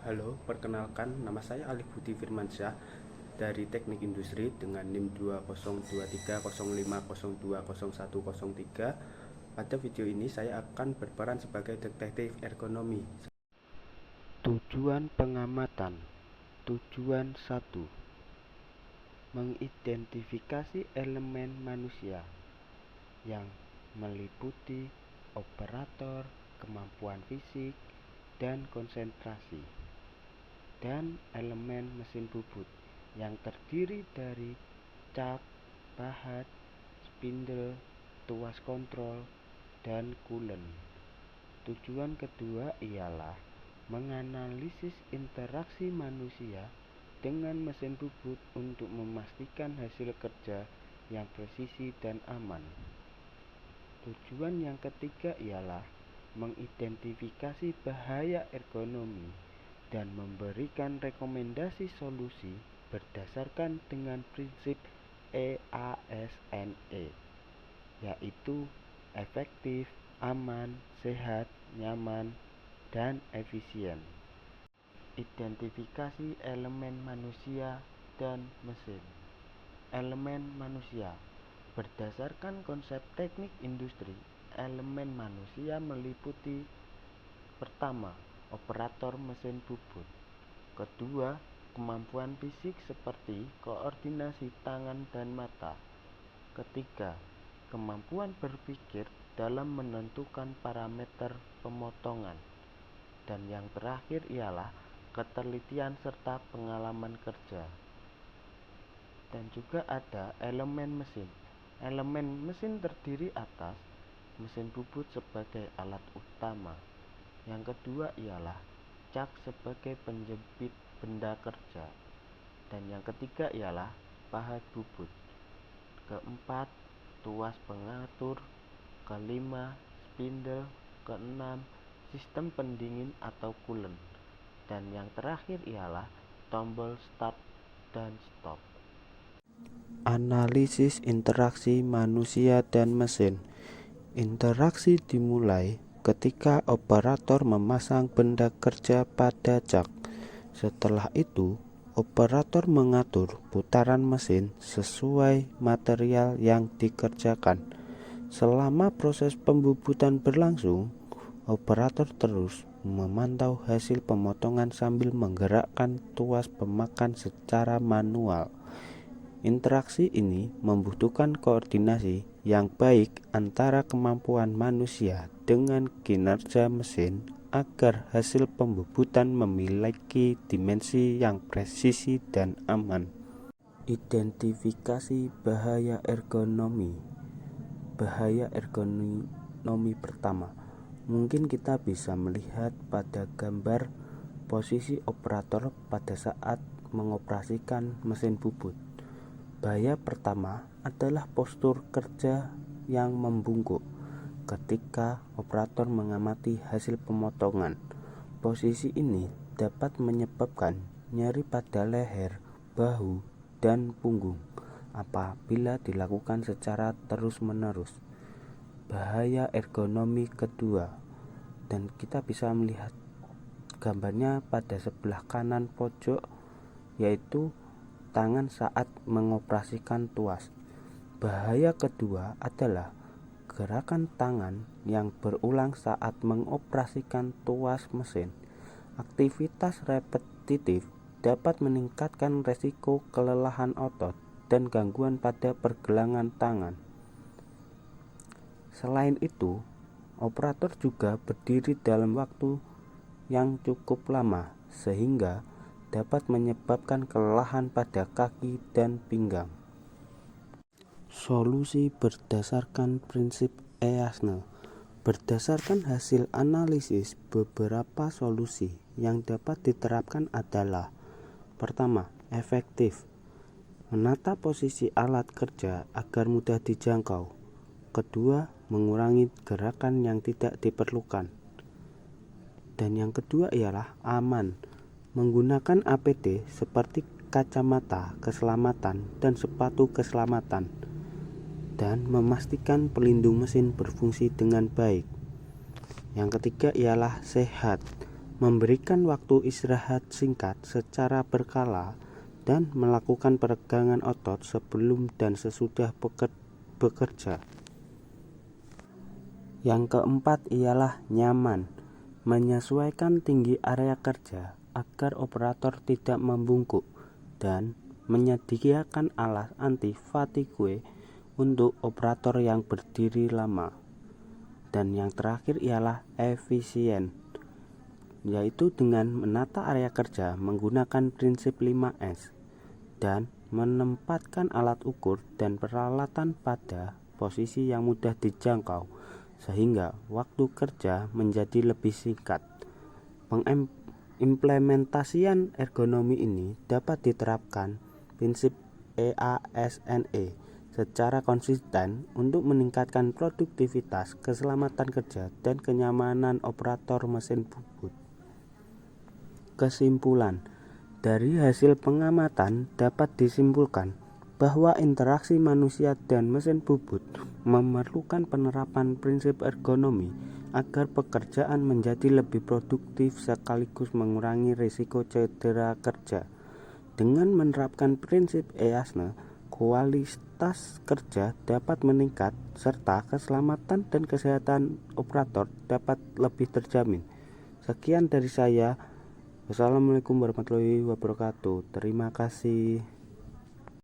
Halo, perkenalkan nama saya Alif Budi Firmansyah dari Teknik Industri dengan NIM 202305020103. Pada video ini saya akan berperan sebagai detektif ergonomi. Tujuan pengamatan. Tujuan 1. Mengidentifikasi elemen manusia yang meliputi operator, kemampuan fisik, dan konsentrasi, dan elemen mesin bubut yang terdiri dari cak, pahat, spindle, tuas kontrol, dan coolant. Tujuan kedua ialah menganalisis interaksi manusia dengan mesin bubut untuk memastikan hasil kerja yang presisi dan aman. Tujuan yang ketiga ialah mengidentifikasi bahaya ergonomi dan memberikan rekomendasi solusi berdasarkan dengan prinsip EASNE, yaitu efektif, aman, sehat, nyaman, dan efisien. Identifikasi elemen manusia dan mesin. Elemen manusia. Berdasarkan konsep teknik industri, elemen manusia meliputi: pertama, operator mesin bubut; kedua, kemampuan fisik seperti koordinasi tangan dan mata; ketiga, kemampuan berpikir dalam menentukan parameter pemotongan; dan yang terakhir ialah ketelitian serta pengalaman kerja. Dan juga ada elemen mesin. Elemen mesin terdiri atas mesin bubut sebagai alat utama. Yang kedua ialah cak sebagai penjepit benda kerja. Dan yang ketiga ialah pahat bubut. Keempat, tuas pengatur. Kelima, spindle. Keenam, sistem pendingin atau coolant. Dan yang terakhir ialah tombol start dan stop. Analisis interaksi manusia dan mesin. Interaksi dimulai ketika operator memasang benda kerja pada cak. Setelah itu, operator mengatur putaran mesin sesuai material yang dikerjakan. Selama proses pembubutan berlangsung, operator terus memantau hasil pemotongan sambil menggerakkan tuas pemakan secara manual. Interaksi ini membutuhkan koordinasi yang baik antara kemampuan manusia dengan kinerja mesin agar hasil pembubutan memiliki dimensi yang presisi dan aman. Identifikasi bahaya ergonomi. Bahaya ergonomi pertama, mungkin kita bisa melihat pada gambar posisi operator pada saat mengoperasikan mesin bubut. Bahaya pertama adalah postur kerja yang membungkuk ketika operator mengamati hasil pemotongan. Posisi ini dapat menyebabkan nyeri pada leher, bahu, dan punggung apabila dilakukan secara terus-menerus. Bahaya ergonomi kedua, dan kita bisa melihat gambarnya pada sebelah kanan pojok, yaitu tangan saat mengoperasikan tuas. Bahaya kedua adalah gerakan tangan yang berulang saat mengoperasikan tuas mesin. Aktivitas repetitif dapat meningkatkan resiko kelelahan otot dan gangguan pada pergelangan tangan. Selain itu, operator juga berdiri dalam waktu yang cukup lama sehingga dapat menyebabkan kelelahan pada kaki dan pinggang. Solusi berdasarkan prinsip EASNE. Berdasarkan hasil analisis, beberapa solusi yang dapat diterapkan adalah: pertama, efektif. Menata posisi alat kerja agar mudah dijangkau. Kedua, mengurangi gerakan yang tidak diperlukan. Dan yang kedua ialah aman. Menggunakan APD seperti kacamata keselamatan dan sepatu keselamatan, dan memastikan pelindung mesin berfungsi dengan baik. Yang ketiga ialah sehat. memberikan waktu istirahat singkat secara berkala, dan melakukan peregangan otot sebelum dan sesudah bekerja. Yang keempat ialah nyaman, menyesuaikan tinggi area kerja agar operator tidak membungkuk, dan menyediakan alas anti-fatigue untuk operator yang berdiri lama. Dan yang terakhir ialah efisien, yaitu dengan menata area kerja menggunakan prinsip 5S dan menempatkan alat ukur dan peralatan pada posisi yang mudah dijangkau sehingga waktu kerja menjadi lebih singkat. Pengimplementasian ergonomi ini dapat diterapkan prinsip EASNE secara konsisten untuk meningkatkan produktivitas, keselamatan kerja, dan kenyamanan operator mesin bubut. Kesimpulan, dari hasil pengamatan dapat disimpulkan bahwa interaksi manusia dan mesin bubut memerlukan penerapan prinsip ergonomi agar pekerjaan menjadi lebih produktif sekaligus mengurangi risiko cedera kerja. Dengan menerapkan prinsip EASNE, kualitas kerja dapat meningkat serta keselamatan dan kesehatan operator dapat lebih terjamin. Sekian dari saya. Wassalamualaikum warahmatullahi wabarakatuh. Terima kasih.